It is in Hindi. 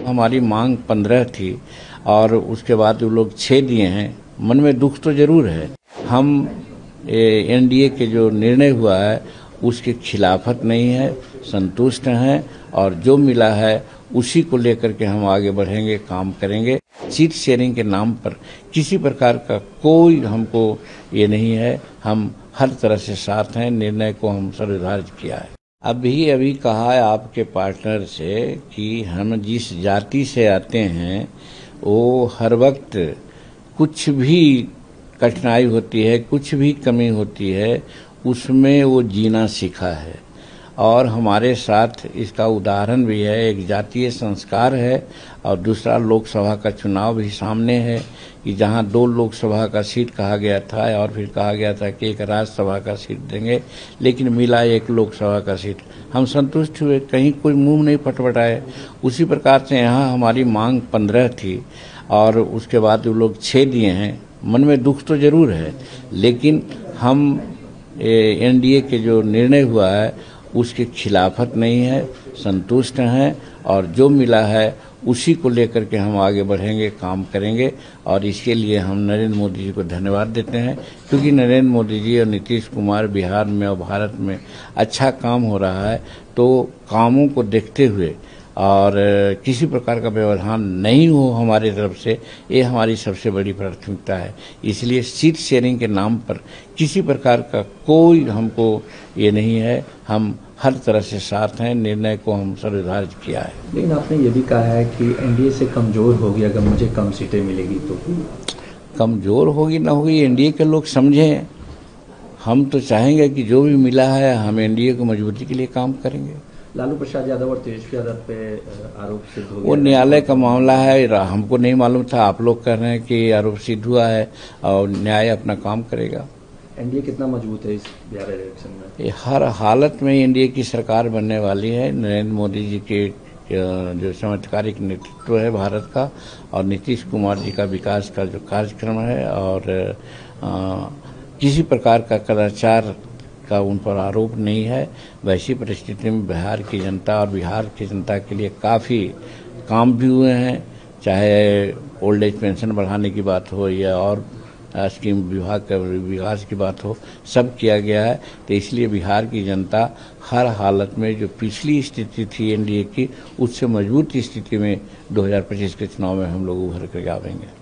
हमारी मांग 15 थी और उसके बाद वो लोग 6 दिए हैं। मन में दुख तो जरूर है। हम एनडीए के जो निर्णय हुआ है उसके खिलाफत नहीं है, संतुष्ट हैं और जो मिला है उसी को लेकर के हम आगे बढ़ेंगे, काम करेंगे। सीट शेयरिंग के नाम पर किसी प्रकार का कोई हमको ये नहीं है। हम हर तरह से साथ हैं। निर्णय को हम सर्वधार्य किया है। अभी कहा है आपके पार्टनर से कि हम जिस जाति से आते हैं वो हर वक्त कुछ भी कठिनाई होती है, कुछ भी कमी होती है, उसमें वो जीना सीखा है। और हमारे साथ इसका उदाहरण भी है। एक जातीय संस्कार है और दूसरा लोकसभा का चुनाव भी सामने है कि जहां 2 लोकसभा का सीट कहा गया था और फिर कहा गया था कि एक राज्यसभा का सीट देंगे, लेकिन मिला 1 लोकसभा का सीट। हम संतुष्ट हुए, कहीं कोई मुंह नहीं फटफटाए। उसी प्रकार से यहाँ हमारी मांग 15 थी और उसके बाद वो लोग 6 दिए हैं। मन में दुख तो जरूर है, लेकिन हम एनडीए के जो निर्णय हुआ है उसके खिलाफत नहीं है, संतुष्ट हैं और जो मिला है उसी को लेकर के हम आगे बढ़ेंगे, काम करेंगे। और इसके लिए हम नरेंद्र मोदी जी को धन्यवाद देते हैं, क्योंकि नरेंद्र मोदी जी और नीतीश कुमार बिहार में और भारत में अच्छा काम हो रहा है। तो कामों को देखते हुए और किसी प्रकार का व्यवधान नहीं हो हमारी तरफ से, ये हमारी सबसे बड़ी प्राथमिकता है। इसलिए सीट शेयरिंग के नाम पर किसी प्रकार का कोई हमको ये नहीं है। हम हर तरह से साथ हैं। निर्णय को हम सर्वधार्य किया है। लेकिन आपने ये भी कहा है कि एनडीए से कमजोर होगी अगर मुझे कम सीटें मिलेगी तो। कमजोर होगी ना होगी, एनडीए के लोग समझें। हम तो चाहेंगे कि जो भी मिला है हम एनडीए को मजबूती के लिए काम करेंगे। लालू प्रसाद यादव और तेजस्वी यादव पे आरोप सिद्ध हो गया। वो न्यायालय का मामला है, हमको नहीं मालूम था। आप लोग कह रहे हैं कि आरोप सिद्ध हुआ है और न्याय अपना काम करेगा। एनडीए कितना मजबूत है इस बिहार इलेक्शन में? ये हर हालत में एनडीए की सरकार बनने वाली है। नरेंद्र मोदी जी के जो चमत्कारिक नेतृत्व है भारत का और नीतीश कुमार जी का विकास का जो कार्यक्रम है और किसी प्रकार का कदाचार का उन पर आरोप नहीं है। वैसी परिस्थिति में बिहार की जनता और बिहार की जनता के लिए काफ़ी काम भी हुए हैं, चाहे ओल्ड एज पेंशन बढ़ाने की बात हो या और स्कीम विभाग का विकास की बात हो, सब किया गया है। तो इसलिए बिहार की जनता हर हालत में जो पिछली स्थिति थी एनडीए की, उससे मजबूत स्थिति में 2025 के चुनाव में हम लोग उभर कर आवेंगे।